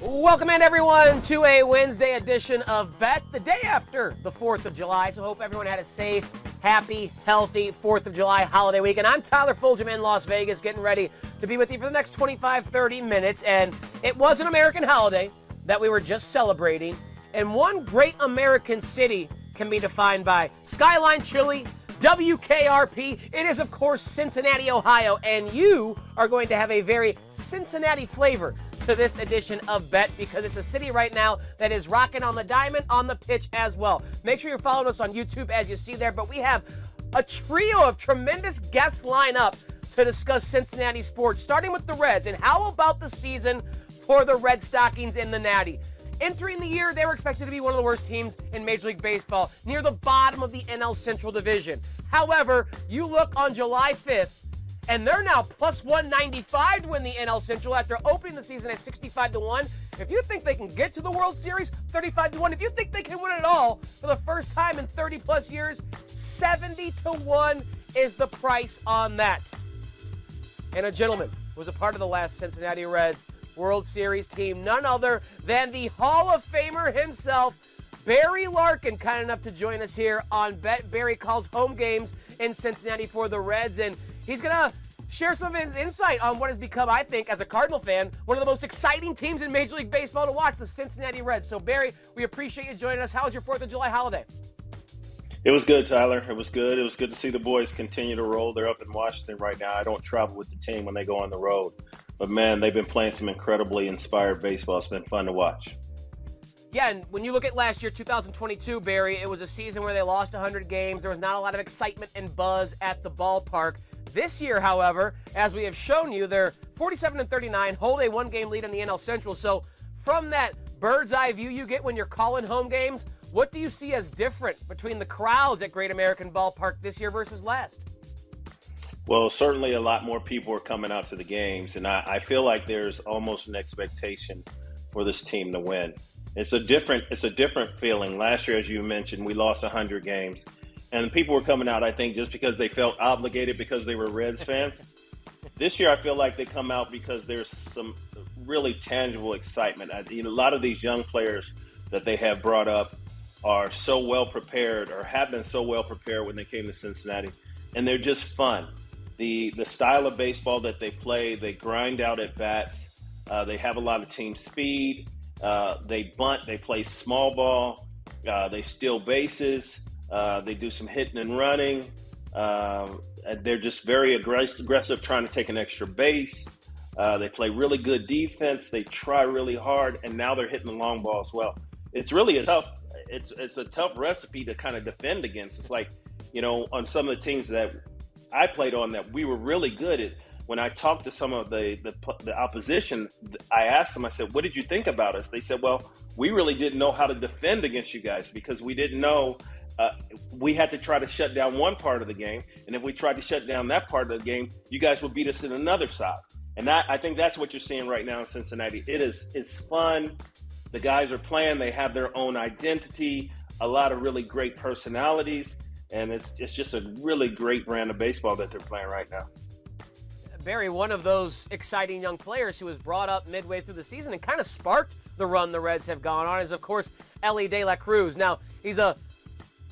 Welcome in, everyone, to a Wednesday edition of Bet, the day after the 4th of July. So hope everyone had a safe, happy, healthy 4th of July holiday weekend. I'm Tyler Fulghum in Las Vegas, getting ready to be with you for the next 25, 30 minutes. And it was an American holiday that we were just celebrating. And one great American city can be defined by Skyline Chili, WKRP. It is, of course, Cincinnati, Ohio, and you are going to have a very Cincinnati flavor to this edition of Bet because it's a city right now that is rocking on the diamond, on the pitch as well. Make sure you're following us on YouTube as you see there, but we have a trio of tremendous guests lined up to discuss Cincinnati sports, starting with the Reds. And how about the season for the Red Stockings in the Natty? Entering the year, they were expected to be one of the worst teams in Major League Baseball, near the bottom of the NL Central Division. However, you look on July 5th, and they're now plus 195 to win the NL Central after opening the season at 65-1. If you think they can get to the World Series, 35-1. If you think they can win it all for the first time in 30-plus years, 70-1 is the price on that. And a gentleman who was a part of the last Cincinnati Reds World Series team, none other than the Hall of Famer himself, Barry Larkin, kind enough to join us here on Bet. Barry calls home games in Cincinnati for the Reds, and he's going to share some of his insight on what has become, I think, as a Cardinal fan, one of the most exciting teams in Major League Baseball to watch, the Cincinnati Reds. So, Barry, we appreciate you joining us. How was your 4th of July holiday? It was good, Tyler. It was good. It was good to see the boys continue to roll. They're up in Washington right now. I don't travel with the team when they go on the road. But, man, they've been playing some incredibly inspired baseball. It's been fun to watch. Yeah, and when you look at last year, 2022, Barry, it was a season where they lost 100 games. There was not a lot of excitement and buzz at the ballpark. This year, however, as we have shown you, they're 47-39, hold a one-game lead in the NL Central. So from that bird's eye view you get when you're calling home games, what do you see as different between the crowds at Great American Ballpark this year versus last? Well, certainly a lot more people are coming out to the games, and I feel like there's almost an expectation for this team to win. It's a different feeling. Last year, as you mentioned, we lost 100 games, and people were coming out, I think, just because they felt obligated because they were Reds fans. This year, I feel like they come out because there's some really tangible excitement. A lot of these young players that they have brought up are so well prepared, or have been so well prepared when they came to Cincinnati, and they're just fun. The style of baseball that they play, they grind out at bats. They have a lot of team speed. They bunt. They play small ball. They steal bases. They do some hitting and running. They're just very aggressive, trying to take an extra base. They play really good defense. They try really hard, and now they're hitting the long ball as well. It's really a tough recipe to kind of defend against. It's like, on some of the teams that I played on that we were really good at. When I talked to some of the opposition, I asked them, I said, what did you think about us? They said, well, we really didn't know how to defend against you guys because we didn't know we had to try to shut down one part of the game. And if we tried to shut down that part of the game, you guys would beat us in another side. And I think that's what you're seeing right now in Cincinnati. It's fun. The guys are playing. They have their own identity, a lot of really great personalities. And it's just a really great brand of baseball that they're playing right now. Barry, one of those exciting young players who was brought up midway through the season and kind of sparked the run the Reds have gone on is, of course, Elly De La Cruz. Now, he's a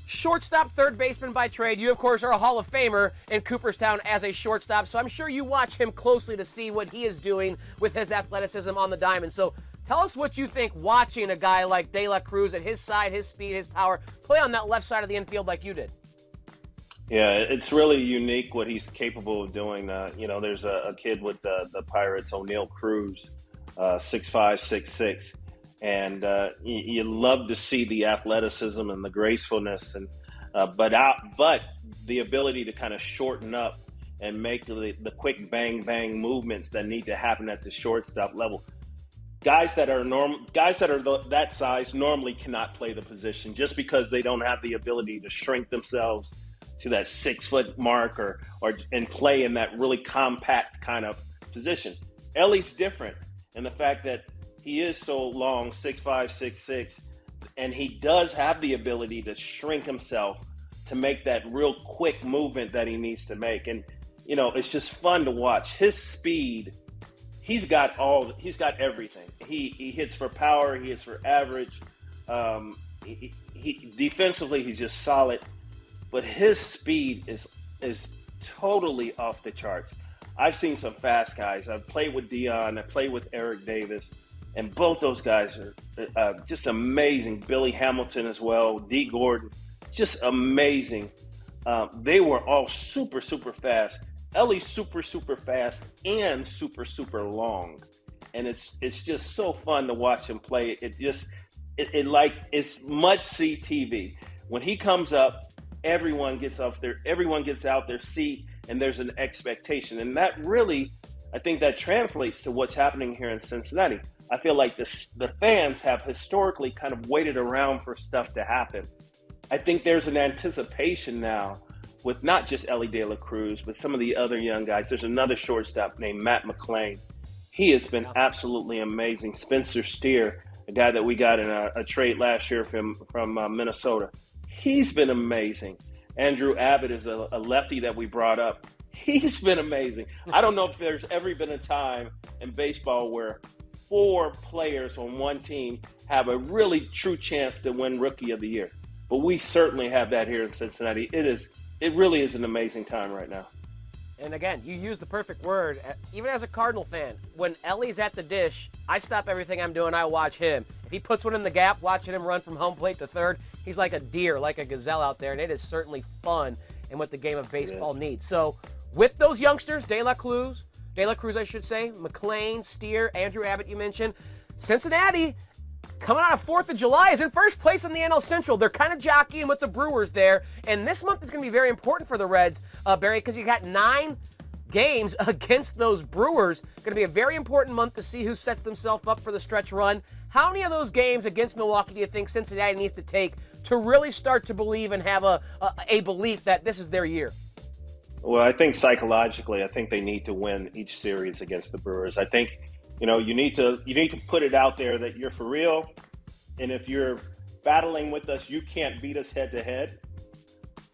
shortstop, third baseman by trade. You, of course, are a Hall of Famer in Cooperstown as a shortstop, so I'm sure you watch him closely to see what he is doing with his athleticism on the diamond. So tell us what you think watching a guy like De La Cruz at his side, his speed, his power, play on that left side of the infield like you did. Yeah, it's really unique what he's capable of doing. There's a kid with the Pirates, O'Neal Cruz, 6'5", 6'6", and you love to see the athleticism and the gracefulness, and but the ability to kind of shorten up and make the quick bang bang movements that need to happen at the shortstop level. Guys that are that size normally cannot play the position just because they don't have the ability to shrink themselves to that 6-foot mark and play in that really compact kind of position. Ellie's different in the fact that he is so long, 6'5", 6'6", and he does have the ability to shrink himself to make that real quick movement that he needs to make. And, it's just fun to watch. His speed, he's got everything. He hits for power, he hits for average. He defensively he's just solid, but his speed is totally off the charts. I've seen some fast guys. I've played with Dion. I played with Eric Davis, and both those guys are just amazing. Billy Hamilton as well. D. Gordon, just amazing. They were all super super fast. Ellie's super super fast and super super long, and it's just so fun to watch him play. It's must-see TV. When he comes up, everyone gets out their seat, and there's an expectation. And that really, I think that translates to what's happening here in Cincinnati. I feel like the fans have historically kind of waited around for stuff to happen. I think there's an anticipation now with not just Ellie De La Cruz, but some of the other young guys. There's another shortstop named Matt McClain. He has been absolutely amazing. Spencer Steer, a guy that we got in a trade last year from Minnesota. He's been amazing. Andrew Abbott is a lefty that we brought up. He's been amazing. I don't know if there's ever been a time in baseball where 4 players on one team have a really true chance to win Rookie of the Year. But we certainly have that here in Cincinnati. It really is an amazing time right now. And again, you used the perfect word. Even as a Cardinal fan, when Ellie's at the dish, I stop everything I'm doing, I watch him. If he puts one in the gap, watching him run from home plate to third, he's like a deer, like a gazelle out there, and it is certainly fun and what the game of baseball needs. So with those youngsters, De La Cruz, I should say, McClain, Steer, Andrew Abbott you mentioned, Cincinnati, coming out of 4th of July, is in first place in the NL Central. They're kind of jockeying with the Brewers there. And this month is going to be very important for the Reds, Barry, because you got 9 games against those Brewers. Going to be a very important month to see who sets themselves up for the stretch run. How many of those games against Milwaukee do you think Cincinnati needs to take to really start to believe and have a belief that this is their year? Well, I think psychologically, I think they need to win each series against the Brewers. I think you need to put it out there that you're for real, and if you're battling with us, you can't beat us head to head.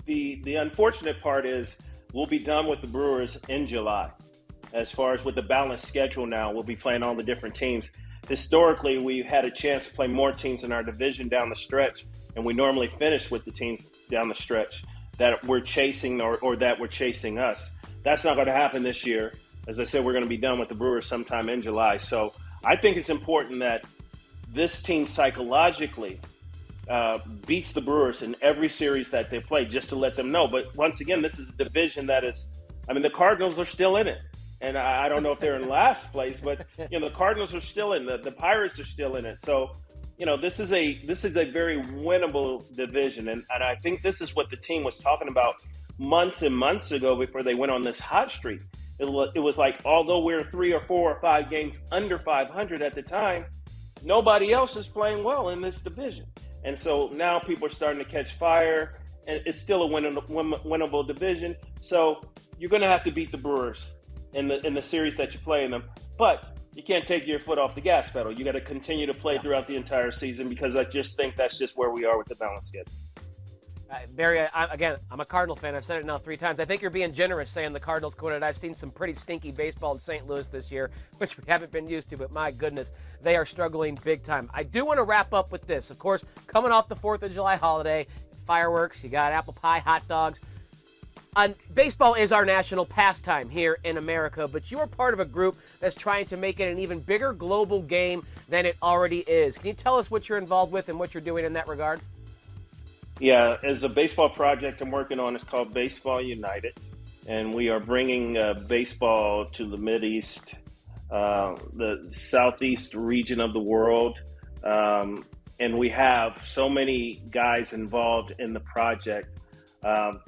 The unfortunate part is we'll be done with the Brewers in July. As far as with the balanced schedule now, we'll be playing all the different teams. Historically, we've had a chance to play more teams in our division down the stretch, and we normally finish with the teams down the stretch that we're chasing or that we're chasing us. That's not going to happen this year. As I said, we're going to be done with the Brewers sometime in July. So I think it's important that this team psychologically beats the Brewers in every series that they play, just to let them know. But once again, this is a division that is, the Cardinals are still in it. And I don't know if they're in last place, but the Cardinals are still in it. The Pirates are still in it. So, this is a very winnable division. And I think this is what the team was talking about months and months ago before they went on this hot streak. It was like, although we're 3 or 4 or 5 games under 500 at the time, nobody else is playing well in this division. And so now people are starting to catch fire, and it's still a winnable division. So you're going to have to beat the Brewers in the series that you play in them. But you can't take your foot off the gas pedal. You got to continue to play throughout the entire season, because I just think that's just where we are with the balance schedule. Barry, I'm a Cardinal fan. I've said it now 3 times. I think you're being generous saying the Cardinals quit it. I've seen some pretty stinky baseball in St. Louis this year, which we haven't been used to, but my goodness, they are struggling big time. I do want to wrap up with this. Of course, coming off the 4th of July holiday, fireworks, you got apple pie, hot dogs. Baseball is our national pastime here in America, but you are part of a group that's trying to make it an even bigger global game than it already is. Can you tell us what you're involved with and what you're doing in that regard? Yeah, as a baseball project I'm working on, it's called Baseball United, and we are bringing baseball to the Mideast, the Southeast region of the world, and we have so many guys involved in the project. In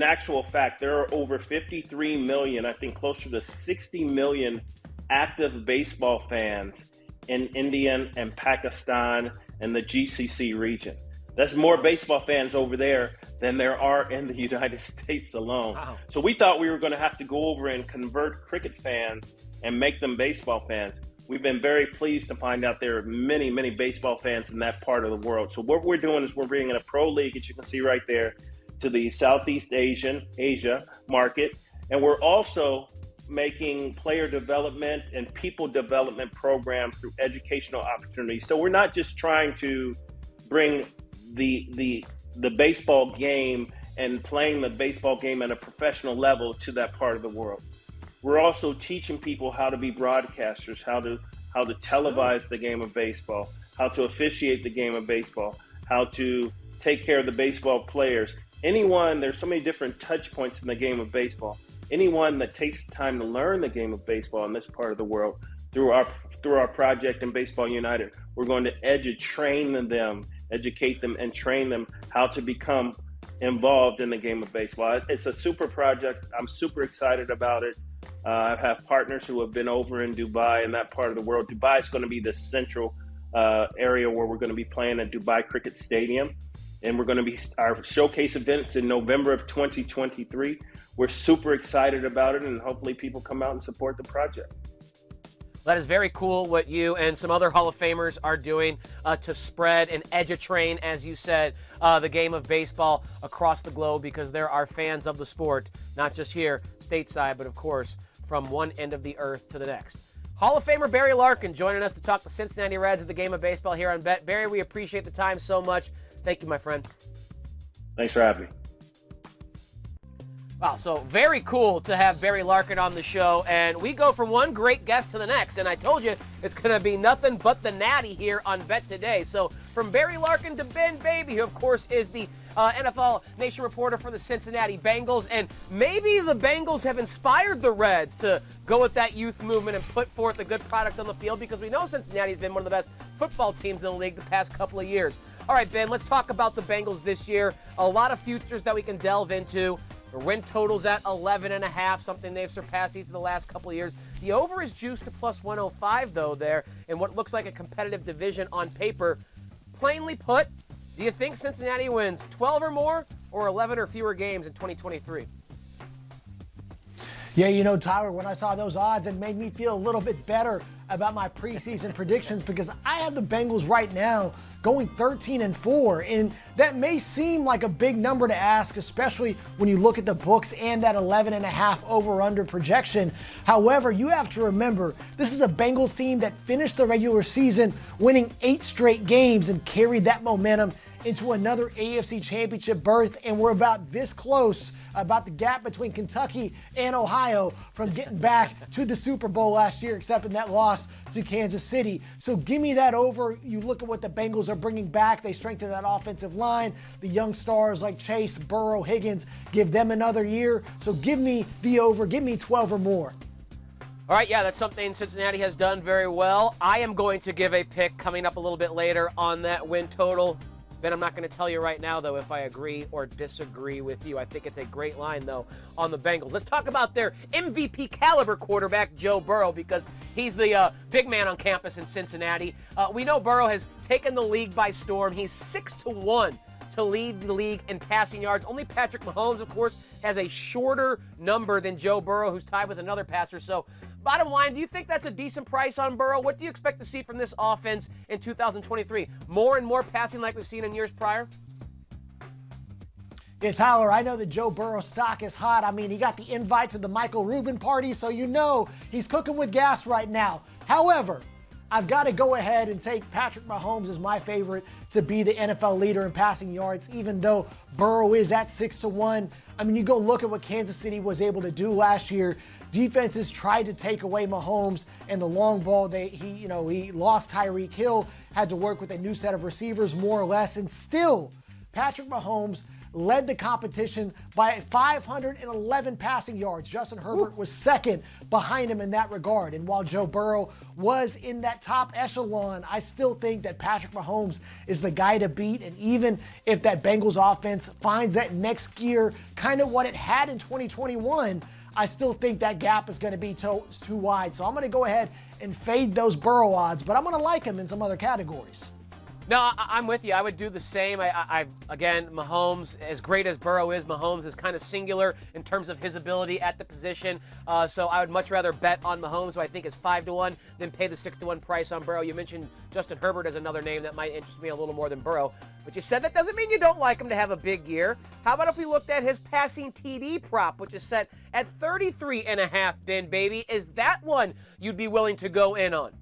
actual fact, there are over 53 million, I think closer to 60 million active baseball fans in India and Pakistan and the GCC region. That's more baseball fans over there than there are in the United States alone. Wow. So we thought we were going to have to go over and convert cricket fans and make them baseball fans. We've been very pleased to find out there are many, many baseball fans in that part of the world. So what we're doing is we're bringing a pro league, as you can see right there, to the Southeast Asia market. And we're also making player development and people development programs through educational opportunities. So we're not just trying to bring the baseball game and playing the baseball game at a professional level to that part of the world. We're also teaching people how to be broadcasters, how to televise the game of baseball, how to officiate the game of baseball, how to take care of the baseball players. There's so many different touch points in the game of baseball. Anyone that takes time to learn the game of baseball in this part of the world through our project in Baseball United, we're going to educate them and train them how to become involved in the game of baseball. It's a super project. I'm super excited about it. I have partners who have been over in Dubai and that part of the world. Dubai is going to be the central area where we're going to be playing at Dubai Cricket Stadium. And we're going to be our showcase events in November of 2023. We're super excited about it, and hopefully people come out and support the project. That is very cool what you and some other Hall of Famers are doing to spread and edutrain, as you said, the game of baseball across the globe, because there are fans of the sport, not just here stateside, but of course from one end of the earth to the next. Hall of Famer Barry Larkin joining us to talk the Cincinnati Reds at the game of baseball here on Bet. Barry, we appreciate the time so much. Thank you, my friend. Thanks for having me. Wow, so very cool to have Barry Larkin on the show, and we go from one great guest to the next, and I told you it's going to be nothing but the natty here on Bet Today. So from Barry Larkin to Ben Baby, who of course is the NFL Nation reporter for the Cincinnati Bengals, and maybe the Bengals have inspired the Reds to go with that youth movement and put forth a good product on the field, because we know Cincinnati's been one of the best football teams in the league the past couple of years. All right, Ben, let's talk about the Bengals this year. A lot of futures that we can delve into. The win total's at 11.5, something they've surpassed each of the last couple of years. The over is juiced to plus 105, though, there, in what looks like a competitive division on paper. Plainly put, do you think Cincinnati wins 12 or more, or 11 or fewer games in 2023? Yeah, Tyler, when I saw those odds, it made me feel a little bit better about my preseason predictions, because I have the Bengals right now going 13-4, and that may seem like a big number to ask, especially when you look at the books and that 11.5 over-under projection. However, you have to remember, this is a Bengals team that finished the regular season winning 8 straight games and carried that momentum into another AFC Championship berth, and we're about this close, about the gap between Kentucky and Ohio, from getting back to the Super Bowl last year, except in that loss to Kansas City. So give me that over. You look at what the Bengals are bringing back. They strengthen that offensive line. The young stars like Chase, Burrow, Higgins, give them another year. So give me the over. Give me 12 or more. All right, yeah, that's something Cincinnati has done very well. I am going to give a pick coming up a little bit later on that win total. Ben, I'm not going to tell you right now, though, if I agree or disagree with you. I think it's a great line, though, on the Bengals. Let's talk about their MVP caliber quarterback, Joe Burrow, because he's the big man on campus in Cincinnati. We know Burrow has taken the league by storm. He's 6-1 to lead the league in passing yards. Only Patrick Mahomes, of course, has a shorter number than Joe Burrow, who's tied with another passer. So, bottom line, do you think that's a decent price on Burrow? What do you expect to see from this offense in 2023? More and more passing like we've seen in years prior? Yeah, Tyler, I know that Joe Burrow's stock is hot. I mean, he got the invite to the Michael Rubin party, so you know he's cooking with gas right now. However, I've got to go ahead and take Patrick Mahomes as my favorite to be the NFL leader in passing yards, even though Burrow is at 6-1. I mean, you go look at what Kansas City was able to do last year. Defenses tried to take away Mahomes and the long ball. He lost Tyreek Hill, had to work with a new set of receivers more or less, and still Patrick Mahomes led the competition by 511 passing yards. Justin Herbert was second behind him in that regard. And while Joe Burrow was in that top echelon, I still think that Patrick Mahomes is the guy to beat. And even if that Bengals offense finds that next gear, kind of what it had in 2021, I still think that gap is going to be too wide. So I'm going to go ahead and fade those Burrow odds, but I'm going to like him in some other categories. No, I'm with you. I would do the same. Again, Mahomes, as great as Burrow is, Mahomes is kind of singular in terms of his ability at the position. So I would much rather bet on Mahomes, who I think is 5-1, than pay the 6-1 price on Burrow. You mentioned Justin Herbert as another name that might interest me a little more than Burrow. But you said that doesn't mean you don't like him to have a big year. How about if we looked at his passing TD prop, which is set at 33.5, Ben, baby? Is that one you'd be willing to go in on?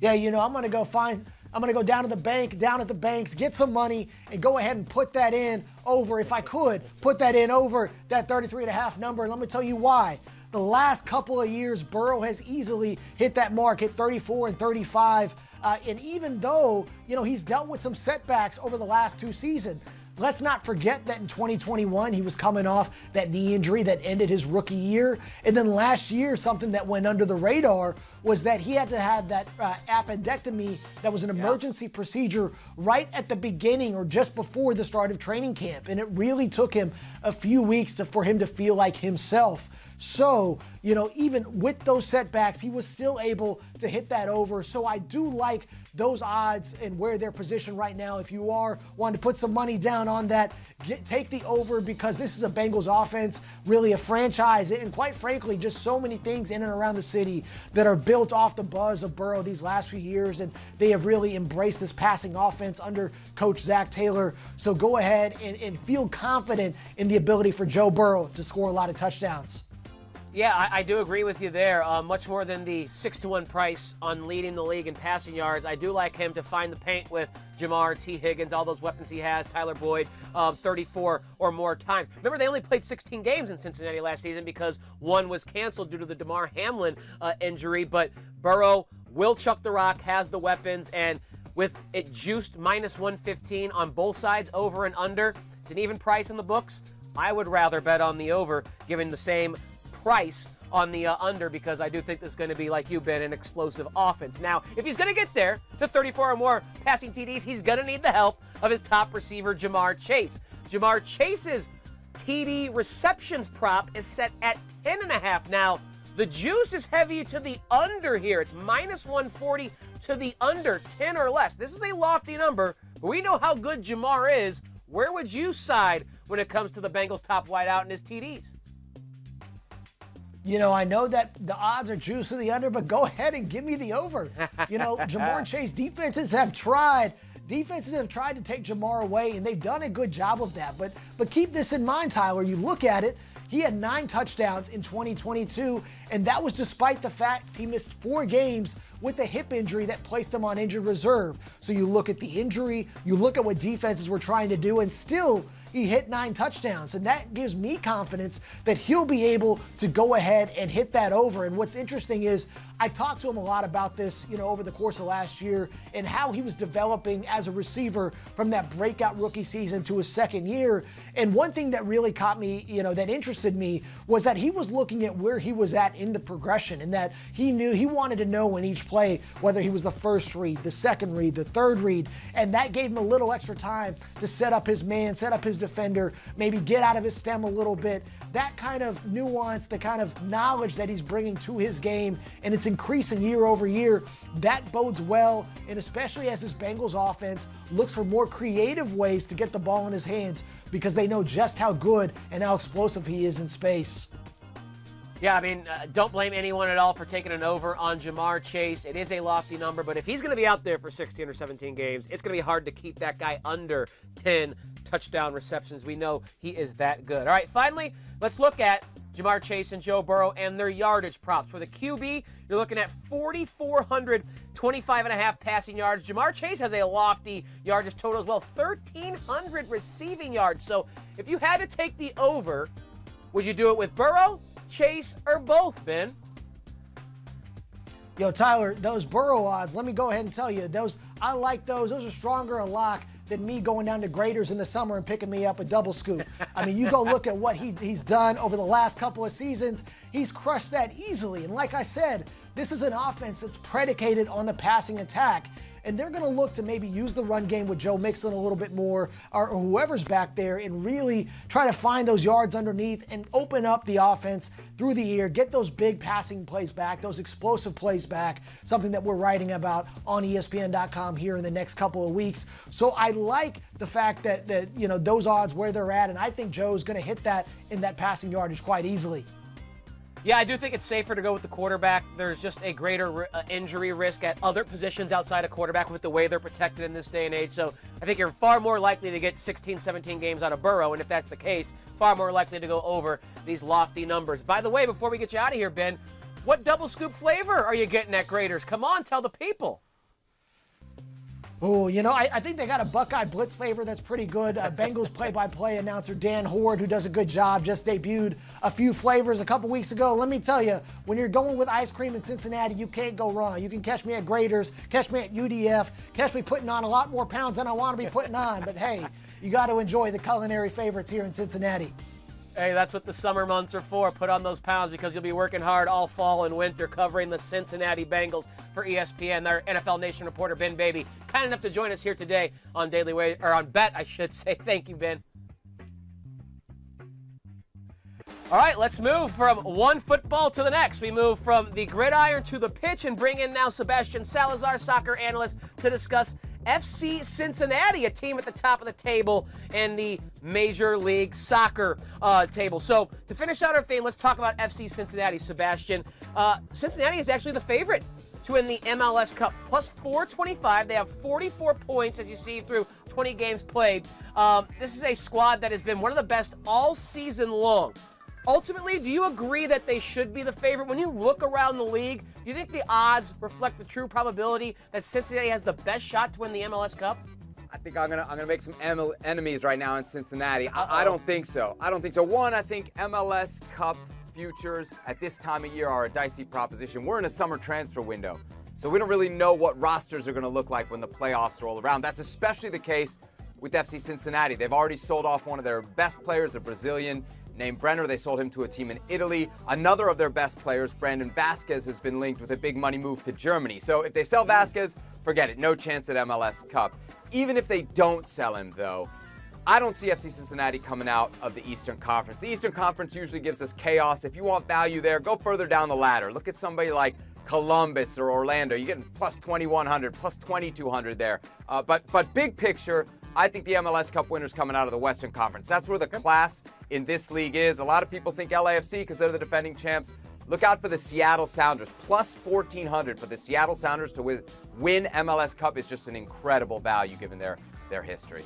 Yeah, I'm going to go down to the bank, down at the banks, get some money, and go ahead and put that in over, if I could, put that in over that 33.5 number. And let me tell you why. The last couple of years, Burrow has easily hit that mark, hit 34 and 35. And even though, he's dealt with some setbacks over the last 2 seasons, let's not forget that in 2021, he was coming off that knee injury that ended his rookie year. And then last year, something that went under the radar was that he had to have that appendectomy that was an emergency procedure right at the beginning or just before the start of training camp. And it really took him a few weeks for him to feel like himself. So, even with those setbacks, he was still able to hit that over. So I do like those odds and where they're positioned right now. If you are wanting to put some money down on that, take the over, because this is a Bengals offense, really a franchise, and quite frankly, just so many things in and around the city that are built off the buzz of Burrow these last few years, and they have really embraced this passing offense under Coach Zach Taylor. So go ahead and feel confident in the ability for Joe Burrow to score a lot of touchdowns. Yeah, I do agree with you there. Much more than the 6-1 price on leading the league in passing yards. I do like him to find the paint with Jamar, T. Higgins, all those weapons he has, Tyler Boyd, 34 or more times. Remember, they only played 16 games in Cincinnati last season because one was canceled due to the Damar Hamlin injury. But Burrow will chuck the rock, has the weapons, and with it juiced -115 on both sides, over and under, it's an even price in the books. I would rather bet on the over, given the same price on the under, because I do think this is going to be, like you, Ben, an explosive offense. Now, if he's going to get there to 34 or more passing TDs, he's going to need the help of his top receiver, Jamar Chase. Jamar Chase's TD receptions prop is set at 10.5. Now, the juice is heavy to the under here. It's -140 to the under, 10 or less. This is a lofty number, but we know how good Jamar is. Where would you side when it comes to the Bengals' top wideout and his TDs? I know that the odds are juice to the under, but go ahead and give me the over. Jamar Chase, defenses have tried to take Jamar away, and they've done a good job of that. But keep this in mind, Tyler. You look at it, he had 9 touchdowns in 2022, and that was despite the fact he missed 4 games with a hip injury that placed him on injured reserve. So you look at the injury, you look at what defenses were trying to do, and still he hit 9 touchdowns. And that gives me confidence that he'll be able to go ahead and hit that over. And what's interesting is I talked to him a lot about this, over the course of last year and how he was developing as a receiver from that breakout rookie season to his second year. And one thing that really caught me, that interested me, was that he was looking at where he was at in the progression, and that he wanted to know in each play whether he was the first read, the second read, the third read, and that gave him a little extra time to set up his man, set up his defender, maybe get out of his stem a little bit. That kind of nuance, the kind of knowledge that he's bringing to his game, and it's increasing year over year, that bodes well, and especially as this Bengals offense looks for more creative ways to get the ball in his hands, because they know just how good and how explosive he is in space. Yeah, don't blame anyone at all for taking an over on Jamar Chase. It is a lofty number, but if he's going to be out there for 16 or 17 games, it's going to be hard to keep that guy under 10 touchdown receptions. We know he is that good. All right, finally, let's look at Jamar Chase and Joe Burrow and their yardage props. For the QB, you're looking at 4,425.5 passing yards. Jamar Chase has a lofty yardage total as well, 1,300 receiving yards. So if you had to take the over, would you do it with Burrow, Chase, or both, Ben? Tyler, those Burrow odds, let me go ahead and tell you, I like those. Those are stronger a lock than me going down to Graders in the summer and picking me up a double scoop. You go look at what he's done over the last couple of seasons. He's crushed that easily. And like I said, this is an offense that's predicated on the passing attack. and they're going to look to maybe use the run game with Joe Mixon a little bit more, or whoever's back there, and really try to find those yards underneath and open up the offense through the air, get those big passing plays back, those explosive plays back, something that we're writing about on ESPN.com here in the next couple of weeks. So I like the fact that those odds where they're at, and I think Joe's going to hit that in that passing yardage quite easily. Yeah, I do think it's safer to go with the quarterback. There's just a greater injury risk at other positions outside of quarterback with the way they're protected in this day and age. So I think you're far more likely to get 16, 17 games out of Burrow, and if that's the case, far more likely to go over these lofty numbers. By the way, before we get you out of here, Ben, what double scoop flavor are you getting at Graders? Come on, tell the people. Oh, I think they got a Buckeye Blitz flavor that's pretty good. Bengals play-by-play announcer Dan Horde, who does a good job, just debuted a few flavors a couple weeks ago. Let me tell you, when you're going with ice cream in Cincinnati, you can't go wrong. You can catch me at Graders, catch me at UDF, catch me putting on a lot more pounds than I want to be putting on. But, hey, you got to enjoy the culinary favorites here in Cincinnati. Hey, that's what the summer months are for. Put on those pounds because you'll be working hard all fall and winter covering the Cincinnati Bengals for ESPN. Their NFL Nation reporter, Ben Baby, kind enough to join us here today on on Bet, I should say. Thank you, Ben. All right, let's move from one football to the next. We move from the gridiron to the pitch and bring in now Sebastian Salazar, soccer analyst, to discuss FC Cincinnati, a team at the top of the table in the Major League Soccer table. So to finish out our theme, let's talk about FC Cincinnati, Sebastian. Cincinnati is actually the favorite to win the MLS Cup, plus 425. They have 44 points, as you see, through 20 games played. This is a squad that has been one of the best all season long. Ultimately, do you agree that they should be the favorite? When you look around the league, do you think the odds reflect the true probability that Cincinnati has the best shot to win the MLS Cup? I think I'm gonna make some enemies right now in Cincinnati. I don't think so. One, I think MLS Cup futures at this time of year are a dicey proposition. We're in a summer transfer window, so we don't really know what rosters are going to look like when the playoffs roll around. That's especially the case with FC Cincinnati. They've already sold off one of their best players, a Brazilian named Brenner. They sold him to a team in Italy. Another of their best players, Brandon Vasquez, has been linked with a big money move to Germany. So if they sell Vasquez, forget it. No chance at MLS Cup. Even if they don't sell him, though, I don't see FC Cincinnati coming out of the Eastern Conference. The Eastern Conference usually gives us chaos. If you want value there, go further down the ladder. Look at somebody like Columbus or Orlando. You're getting plus 2,100, plus 2,200 there. But big picture, I think the MLS Cup winner's coming out of the Western Conference. That's where the class in this league is. A lot of people think LAFC because they're the defending champs. Look out for the Seattle Sounders. Plus 1,400 for the Seattle Sounders to win MLS Cup is just an incredible value given their history.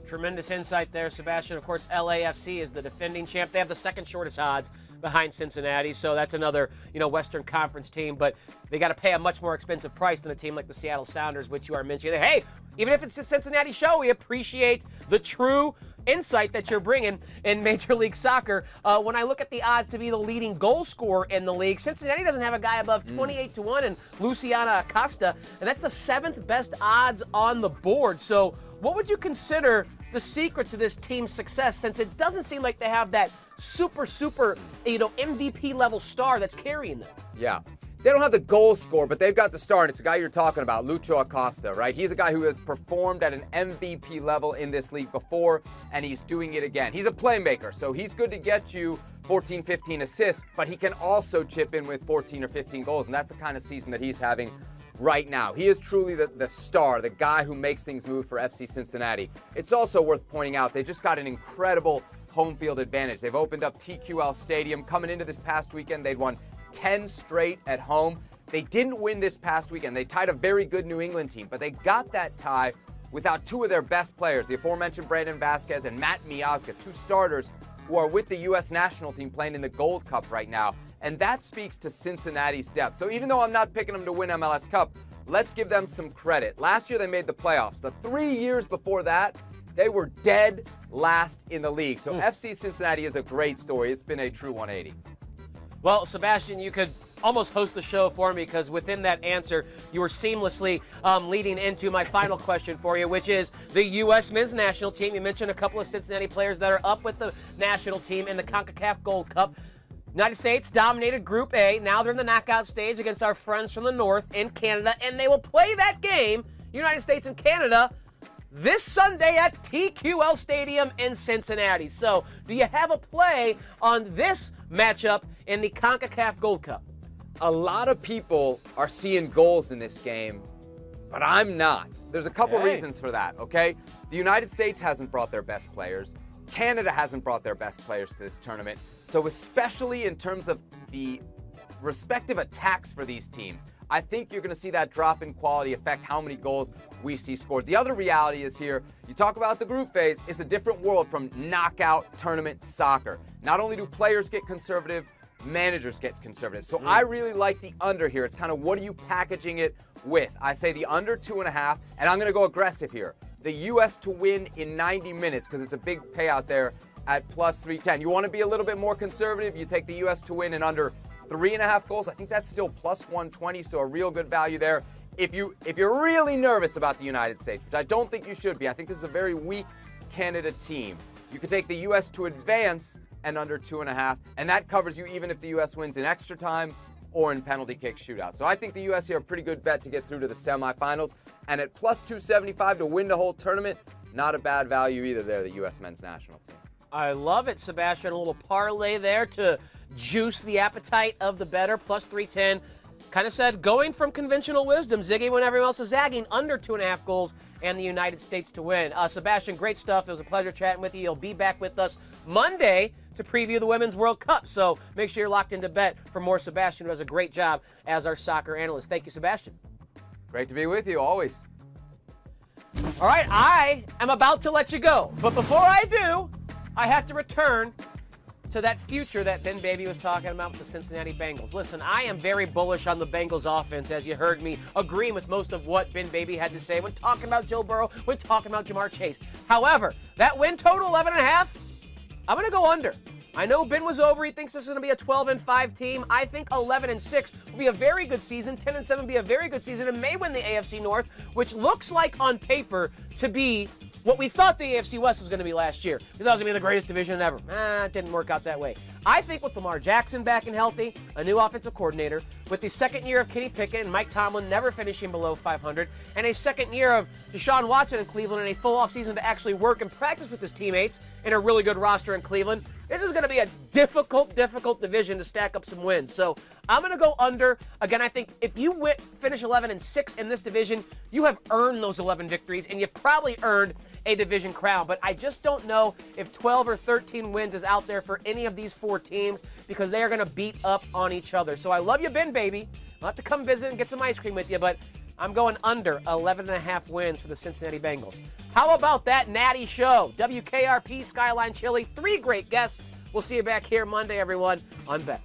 Tremendous insight there, Sebastian. Of course, LAFC is the defending champ. They have the second shortest odds behind Cincinnati, so that's another, Western Conference team, but they got to pay a much more expensive price than a team like the Seattle Sounders, which you are mentioning. Hey, even if it's a Cincinnati show, we appreciate the true insight that you're bringing in Major League Soccer. When I look at the odds to be the leading goal scorer in the league, Cincinnati doesn't have a guy above 28-1 in Luciano Acosta, and that's the 7th best odds on the board. So what would you consider the secret to this team's success, since it doesn't seem like they have that super, MVP level star that's carrying them? Yeah. They don't have the goal scorer, but they've got the star, and it's the guy you're talking about, Lucho Acosta, right? He's a guy who has performed at an MVP level in this league before, and he's doing it again. He's a playmaker, so he's good to get you 14, 15 assists, but he can also chip in with 14 or 15 goals, and that's the kind of season that he's having right now. He is truly the star, the guy who makes things move for FC Cincinnati. It's also worth pointing out they just got an incredible home field advantage. They've opened up TQL Stadium. Coming into this past weekend, they'd won 10 straight at home. They didn't win this past weekend. They tied a very good New England team, but they got that tie without two of their best players, the aforementioned Brandon Vasquez and Matt Miazga, two starters who are with the U.S. national team playing in the Gold Cup right now. And that speaks to Cincinnati's depth. So even though I'm not picking them to win MLS Cup, let's give them some credit. Last year they made the playoffs. The 3 years before that, they were dead last in the league. So FC Cincinnati is a great story. It's been a true 180. Well, Sebastian, you could almost host the show for me, because within that answer, you were seamlessly leading into my final question for you, which is the U.S. men's national team. You mentioned a couple of Cincinnati players that are up with the national team in the CONCACAF Gold Cup. United States dominated Group A. Now they're in the knockout stage against our friends from the north in Canada, and they will play that game, United States and Canada, this Sunday at TQL Stadium in Cincinnati. So, do you have a play on this matchup in the CONCACAF Gold Cup? A lot of people are seeing goals in this game, but I'm not. There's a couple reasons for that, okay? The United States hasn't brought their best players. Canada hasn't brought their best players to this tournament. So especially in terms of the respective attacks for these teams, I think you're going to see that drop in quality affect how many goals we see scored. The other reality is here, you talk about the group phase, it's a different world from knockout tournament soccer. Not only do players get conservative, managers get conservative. So I really like the under here. It's kind of what are you packaging it with? I say the under 2.5, and I'm going to go aggressive here. The U.S. to win in 90 minutes because it's a big payout there at plus 310. You want to be a little bit more conservative, you take the U.S. to win in under 3.5 goals. I think that's still plus 120, so a real good value there. If you're really nervous about the United States, which I don't think you should be, I think this is a very weak Canada team. You could take the U.S. to advance and under 2.5, and that covers you even if the U.S. wins in extra time or in penalty kick shootout. So I think the U.S. here a pretty good bet to get through to the semifinals, and at plus 275 to win the whole tournament, not a bad value either there, the U.S. men's national team. I love it, Sebastian. A little parlay there to juice the appetite of the bettor, plus 310. Kind of said, going from conventional wisdom, Ziggy, when everyone else is zagging, under 2.5 goals and the United States to win. Sebastian, great stuff. It was a pleasure chatting with you. You'll be back with us Monday to preview the Women's World Cup. So make sure you're locked into Bet for more Sebastian, who does a great job as our soccer analyst. Thank you, Sebastian. Great to be with you, always. All right, I am about to let you go. But before I do, I have to return to that future that Ben Baby was talking about with the Cincinnati Bengals. Listen, I am very bullish on the Bengals offense, as you heard me agreeing with most of what Ben Baby had to say when talking about Joe Burrow, when talking about Jamar Chase. However, that win total, 11.5, I'm going to go under. I know Ben was over. He thinks this is going to be a 12-5 team. I think 11-6 will be a very good season. 10-7 will be a very good season and may win the AFC North, which looks like on paper to be what we thought the AFC West was going to be last year. We thought it was going to be the greatest division ever. It didn't work out that way. I think with Lamar Jackson back and healthy, a new offensive coordinator, with the second year of Kenny Pickett and Mike Tomlin never finishing below 500, and a second year of Deshaun Watson in Cleveland and a full offseason to actually work and practice with his teammates and a really good roster in Cleveland, this is going to be a difficult division to stack up some wins. So I'm going to go under. Again, I think if you finish 11-6 in this division, you have earned those 11 victories, and you've probably earned a division crown. But I just don't know if 12 or 13 wins is out there for any of these four teams because they are going to beat up on each other. So I love you, Ben, baby. I'll have to come visit and get some ice cream with you, but I'm going under 11.5 wins for the Cincinnati Bengals. How about that natty show? WKRP, Skyline Chili, 3 great guests. We'll see you back here Monday, everyone, on Bet.